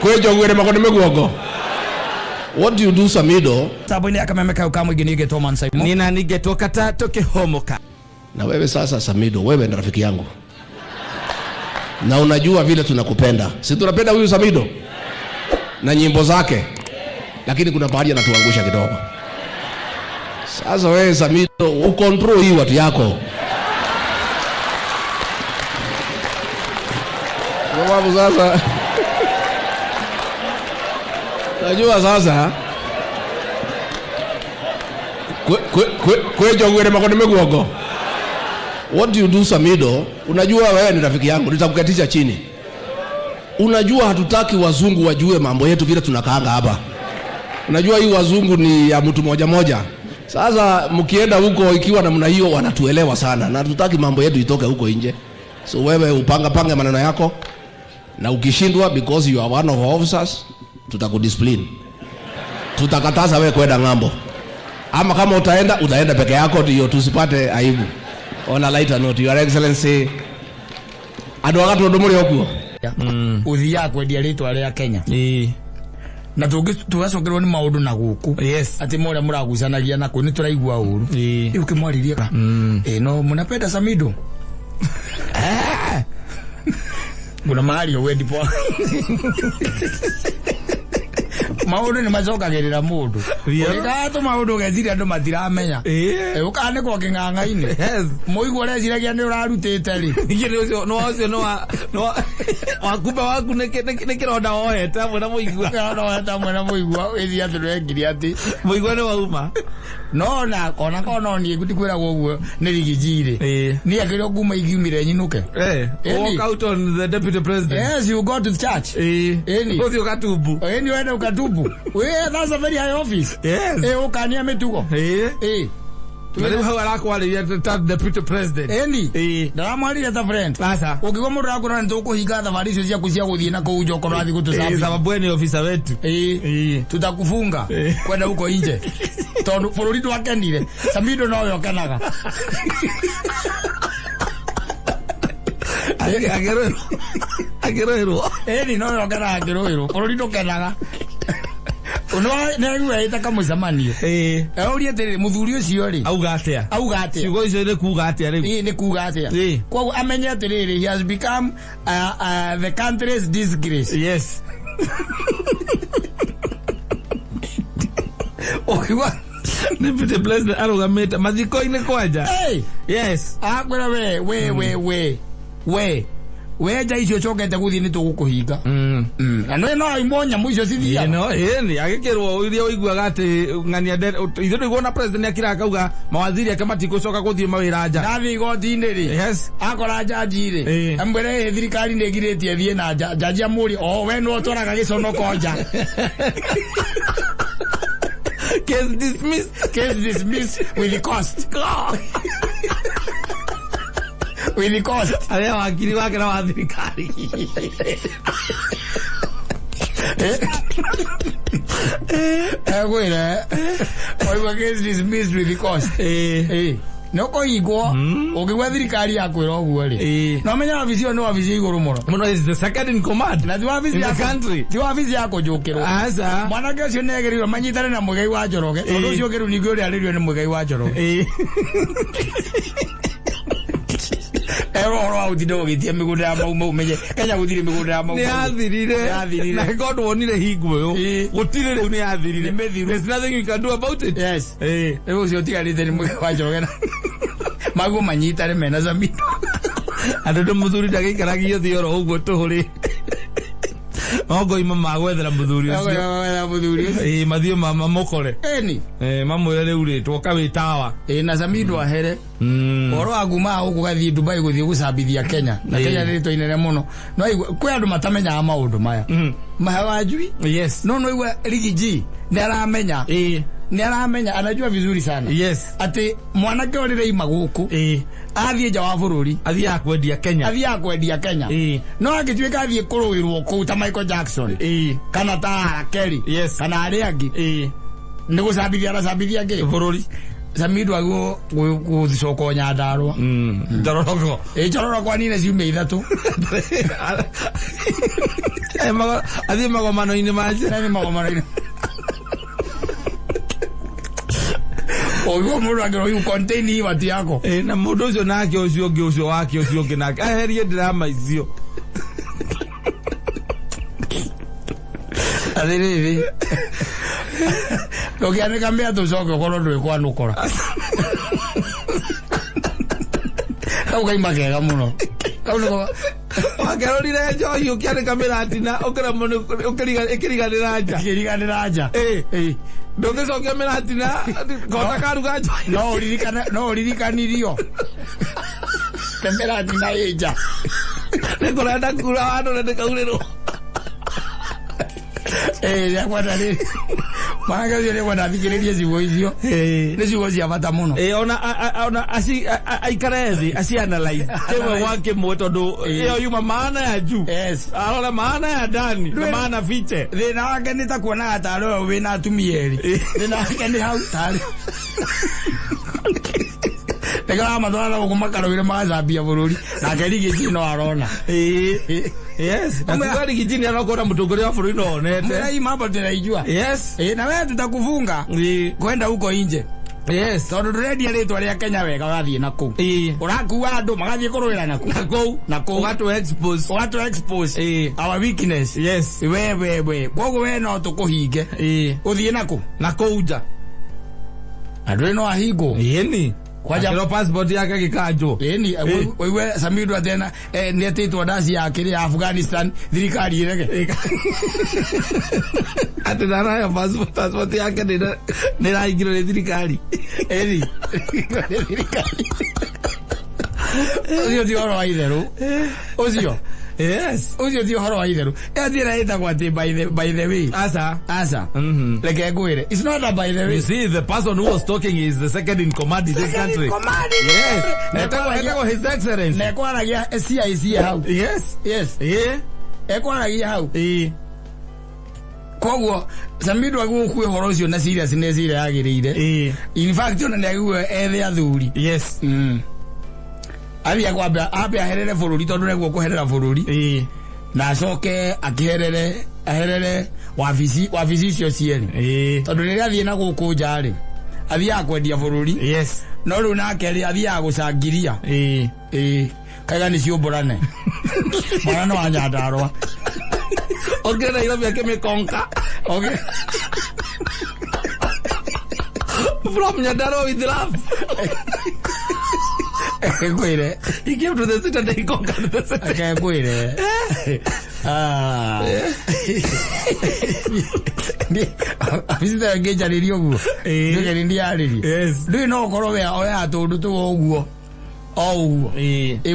kwejo gwere makone meguogo. What do you do, Samidoh? Sabuni akamemeka ukamu ginige to Mansaimo. Nina nige to Katta toke homoka. Na wewe sasa Samidoh, wewe ni rafiki yangu. Na unajua vile tunakupenda. Si tunapenda huyu Samidoh? Na nyimbo zake. Lakini kuna pahali anatuangusha kidogo. Sasa wewe Samidoh, ukontrol hii watu yako. Kwa sababu sasa najua sasa kwejo gwere makone meguogo. What do you do, Samidoh? Unajua wewe ni rafiki yangu, nitakukatisha chini. Unajua hatutaki wazungu wajue mambo yetu vile tunakaanga hapa. Unajua hii wazungu ni ya mtu moja moja. Sasa mkienda huko ikiwa namna hiyo wanatuelewa sana na hatutaki mambo yetu itoke huko nje. So wewe upanga maneno yako na ukishindwa because you are one of our officers tutakudiscipline. Tutakataza wewe kwenda ngambo. Ama kama utaenda peke yako ndio tusipate aibu. On a lighter note, Your Excellency, adu wakati ndomuri okuo. Uthia kwendia ritwa ria Kenya. Na tugacokerwo ni maundu na guku. Yes. Ati mora muragucanagia nako ni turaigua uru. Ukimwariria. No mnapenda Samidoh. Kuna mahali wewe ndipo. Maundu ni macokagerera mundu. Ikato maundu gezira andu matiramenya. Ukane kwa king'ang'a-ini. Yes. Muigwa reciragia ni urarutite ri. Ngire ucio no wakuba waku nekironda wohete amwe na muigwa. Wohete amwe na muigwa withi aturengirie ati muigwa ni wauma. No na kona ni gutikwira guo ni Riggy G ri. Ni akiro kuma igiumire nyinuke. Walk out on the deputy president. Yes, you go to the church. Uthi ukatubu. Ni wenda ukatubu. That's a very high office. Yes. Ukania metugo. Tumeru hawa lako wale ya deputy president. Ndaramwari ya friend. Sasa. Ukiwa mundu akora ntoko higa thabarisho cia kucia guthie na kuujo koro athi gutusabi. Sababu ni ofisa wetu. Tutakufunga kwenda huko nje. Tondu bururi twakenire. Samidoh no yo kenaga. Agerero. No yo kenaga agerero. Bururi tukenaga. Uno ita kama zamanio. Uri ati muthuri ucio ri. Auga atia. Sigo icio ni kuga atia ri. Ni kuga atia. Kwa amenya ati ri he has become the country's disgrace. Yes. Okiwa deputy president arugamite mathiko-ini kwanja. Yes. Akwira we ja icio chokete guthie ni tugukuhinga. No imonya muicio cithia. Ni agikirwo iria uiguaga ati ng'ania ithu niguo na president akira akauga mawaziri ake matikucoka guthie mawira nja. Nathi igoti-ini ri. Yes. Akora jaji ri. Ambere thirikari ni ngiritie thie na jaji amuri we no tworaga giconoko nja. Case dismissed with the cost. With the cost. Aya wakili wake na wathirikari. Gwira. Oigwa case dismissed with the cost. No koigwo ukigwa thirikari yakwira uguo ri. No menya wabici no wabici iguru muno. Muno is the second in command. Na wabici ya country. Ti wabici ya kujukirwo. Asa. Mwanake ucio negerirwo manyitane na mugai wa Njoroge. Tondu ucio kiru ningi uri aririo ni mugai wa Njoroge. Ero autindo gitie migunda ya mau menye Kenya guthire migunda ya mau. Ni athirire. Na God wonire hingo yo. Gutire riu ni athirire. There's nothing you can do about it. Yes. Ewo ucio tigarite ni mugai wa Njoroge. Magu manyitare mena Samidoh. Andu muthuri ndagikaragia thioro uguo tuhuri. Ogo imama gwethera muthuri ucio. Mathio mama mukore. Mamwe riu ri twoka witawa. Na Samidoh ahere. Oro aguma ugu gathie Dubai guthie gucambithia Kenya. Na Kenya rito inene muno. No kwi andu matamenya maundu maya. Mahawajui. Yes. No igwa Riggy G ni aramenya. Ni aramenya anajua vizuri sana. Yes. Ati mwanake orire ima guku. Athie nja wa bururi. Athie akwendia Kenya. No agituika athie kuruirwo ku ta Michael Jackson. Kana ta Kelly. Yes. Kana ari angi. Ni gucambithia ngi bururi. Samidoh ago guthicoko Nyandarua Njororoko Njororoko ni ciumia 3 athi magomano-ini maje ni magomano-ini oyo mundu angero yu contain ibati yako na mundu ucio nake ucio ngi ucio wake ucio ngi nake aherie drama icio adiri logiane kambia tucoke koro ndwe kwa nukora kau kai magega muno kau no wakerorire njohi ukiane kamera atina ukira muno ukiriganira aja ndũngĩcokia mĩratina kota karuga njohi no uririkanirio mĩratina ĩnja nĩkũrenda kura wandu na ndĩkaurĩrwo rĩakwenda rĩrĩ manga cio nĩkwenda thikĩrĩrie ciugo icio nĩ ciugo cia bata mũno ona aikare thĩ acianalyze kĩmwe gwa kĩmwe tondũ ĩyo yuma maana ya juu arora maana ya ndani na maana fiche thĩna wake nĩ ta kuonaga tarĩ we wĩna atumia erĩ thĩna wake nĩ hau tarĩ Nega matwara gukumakara wire mazambia bururi na Riggy G no arona yes na Riggy G ni anakora mutongoria wa bururi no onete hii mambo tunaijua yes na wewe tutakufunga kwenda huko nje yes tondu ready ritwa ria Kenya wega wathie naku urakuwa andu magathie kurwira naku watu expose our weakness yes wewe kogo we no tukuhinge uthie naku nja andu no ahingo yeni kwa jalo passport yake kikajo wewe Samidoh tena ni atitwa dasi yake ya Afghanistan thirikari irege atana ya passport yake ni raingiro ni thirikari thirikari ucio ti horo wa itheru ucio yes ucio ti horo wa itheru atira ita kwa ti by the way asa like gwire it's not a by the way you see the person who was talking is the second in command in this country yes neko his excellency neko aragia CIC how yes eko aragia how koguo Samidoh agukue horo ucio na seriousness ire agirire in fact ona ni agwe ethe athuri yes Abia kwamba aherere bururi tondu neguo kuherera bururi na acoke aherere wabici cio cieri tondu riria athie na guku njari athia kwendia bururi yes no riu nake ri athia gucangiria kaiga ni ciumburane mwana no wa Nyandarua okay na ilo yake mekonka okay from Nyandarua with love Kwire he came to the city and he conquered the city kwire abisita ngeja ririo guo ngeja ndiariri yes ndu no koro we oya tundu tu oguo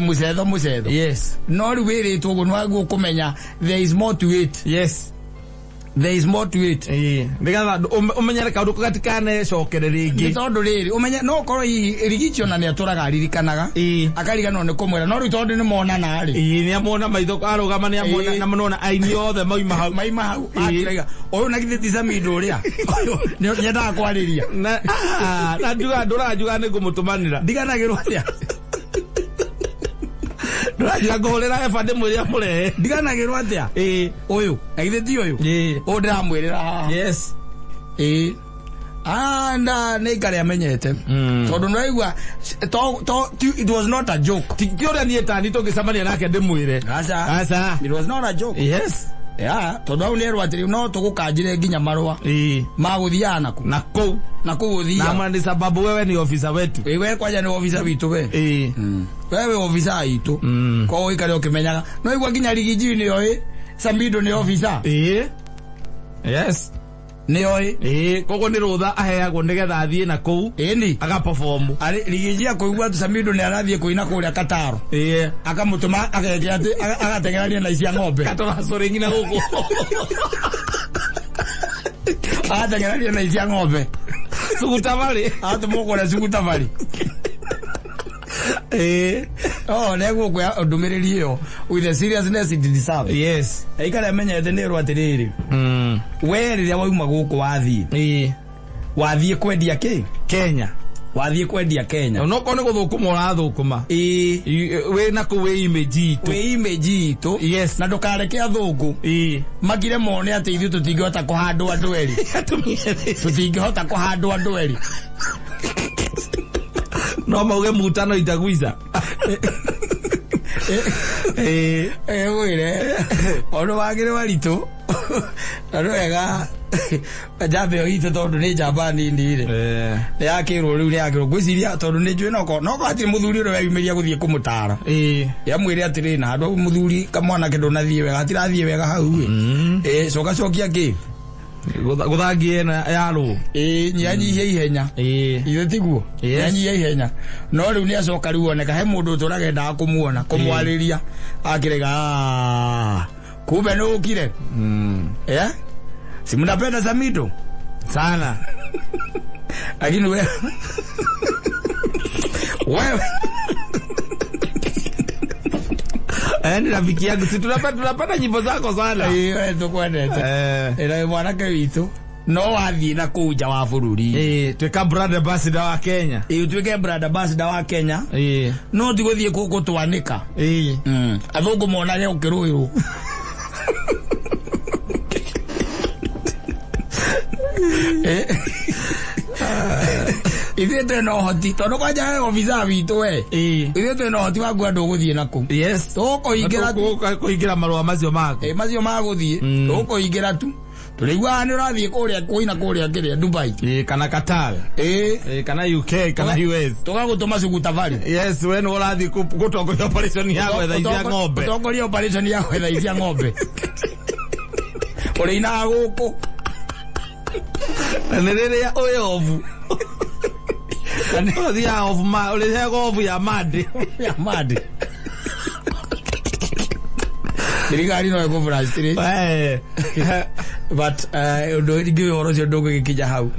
mucetho yes no ri wiritwo guo nwaguo kumenya there is more to it ndigatha umenyere kaundu gatikane cokere ringi tondu riri umenya no korwo Riggy G ona ni aturaga aririkanaga akariganwo ni kumwira no ri tondu ni monana ri ni amona maitho arugama ni amona na munona aini othe maima hau atiriga uyu na githeti Samidoh uria nyendaga kwariria na ndurajuga ni ngumutumanira ndiganagirwo atia Raja ngorera ebande muria murehe ndiganagirwo atia uyu agitheti uyu ndiramwirira yes anda ne kare amenyete tondu naigwa it was not a joke tikiora ni etani tungicamania nake ndimwire asa it was not a joke yes tondu au nerwa atiri no tugukanjire nginya marua maguthia naku uthia na mandi sababu wewe ni ofisa wetu wewe kwaja ni ofisa witu we wewe ofisa itu kwa hiyo ikale ukimenyaga no igwa nginya Riggy G ni oi Samidoh ni ofisa yes ni oi kogo ni rutha aheagwo nigetha athie na kou ni aga perform Riggy G akoigwa tu Samidoh ni arathie kuina kuria Kataro akamutuma agatengerania na isia ng'ombe katora sore ngina guku agatengerania na isia ng'ombe sugutavali atumukora sugutavali nego kwa ndumiriri iyo with the seriousness it deserves yes aikara menyete ni rwatiriri we riria wauma guku wathie kwendia ki Kenya wathie kwendia Kenya no kone guthukuma urathukuma we na ku we image itu yes na ndukareke athungu magire mone ati ithu tutingihota kuhandwa andu eri tutingihota kuhandwa andu eri no mauge mutano itagwiza wire ono wagire waritu ando ega ajabe oito tondu ni Japani ndire ya kiro riu ya kiro gwiciria tondu ni njui no ati muthuri ro yumiria guthie kumutara ya mwire atiri na andu muthuri kamwana kindu nathie wega atirathie wega hau cokia ki guthangie na yaro nyanyihia ihenya ithe tiguo nyanyihia ihenya no riu ni acoka riu oneka he mundu turagenda kumuona kumwariria akirega kumbe no ukire si mnapenda Samidoh sana lakini wewe ni rafiki yangu si tunapata nyimbo zako sana tukwendete ila mwanake witu no wathie na kuja wa bururi tweka brand ambassador wa Kenya tweke brand ambassador wa Kenya no tiguthie kuko twanika athungu monage ukiruiru ithe twena hoti tondu kwanja ofisa witu we ithe twena hoti wa andu guthie naku yes kuingira marua macio maku macio maguthie tukuingira tu turigwa ni urathie kuria kuina kuria kiria Dubai kana Katta kana UK kana US tugagutuma cugutafari yes we no urathie gutongoria operation ya gwethaithia ng'ombe gutongoria operation ya gwethaithia ng'ombe urina guku Nererea oyovu. Kanodi ya ovu ma ole ovu ya made. Ya made. Dirigari no ego frustrate. But do give oro je dogo gikija hau.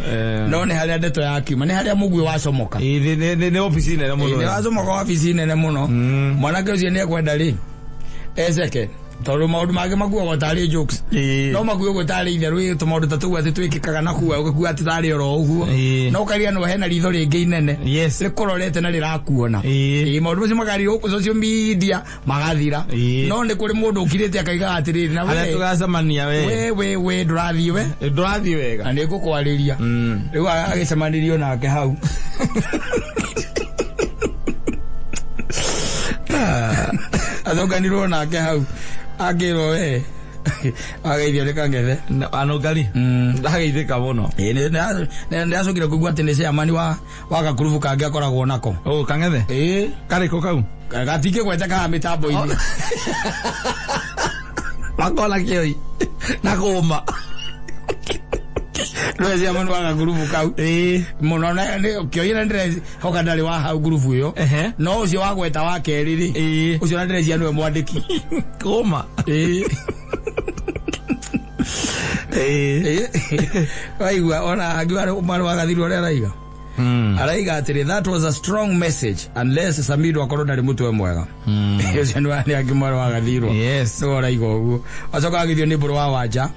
No ne hali adeto ya akima. Ne hali mugwe wacomoka. Ne office nene muno. Ne wacomoka office nene muno. Mwanake ucio ne kwenda ri. Ezeke. Tondu maundu mage maguo gotari jokes no maguo gotari itherũ tumaundu tatu ati twikikaga na kuwa ugikuwa ati tari oro uguo no karia no hena ritho ringi inene rikurorete na rirakuona maundu macio magari guku social media magathira no ni kuri mundu ukirite akaiga atiriri na we tugacemania we ndurathie wega na nigukwariria riu agicemanirio nake hau athoganirwo nake hau agiro we ageithio reka ngethe anogari ndageithika muno ne acokire kuigua ati ni ciamani wa gakurubu kangi akoragwo nako kangethe kariko kau gatike gwete ka mitambo-ini makona kioi na kuma no ciamani wa gakurubu kau muno na kioi ndire hoka ndari wa hau gurubu yo no ucio wa gweta wa keriri ucio na ndire cianwe mwandiki kuma waigua ona agiwara umar wa gathiro ria raiga araiga atiri that was a strong message unless Samidoh akorwo ndari mutwe mwega ucio ni agimara wa gathiro yes so raiga uguo acoka agithio ni mburu wa wanja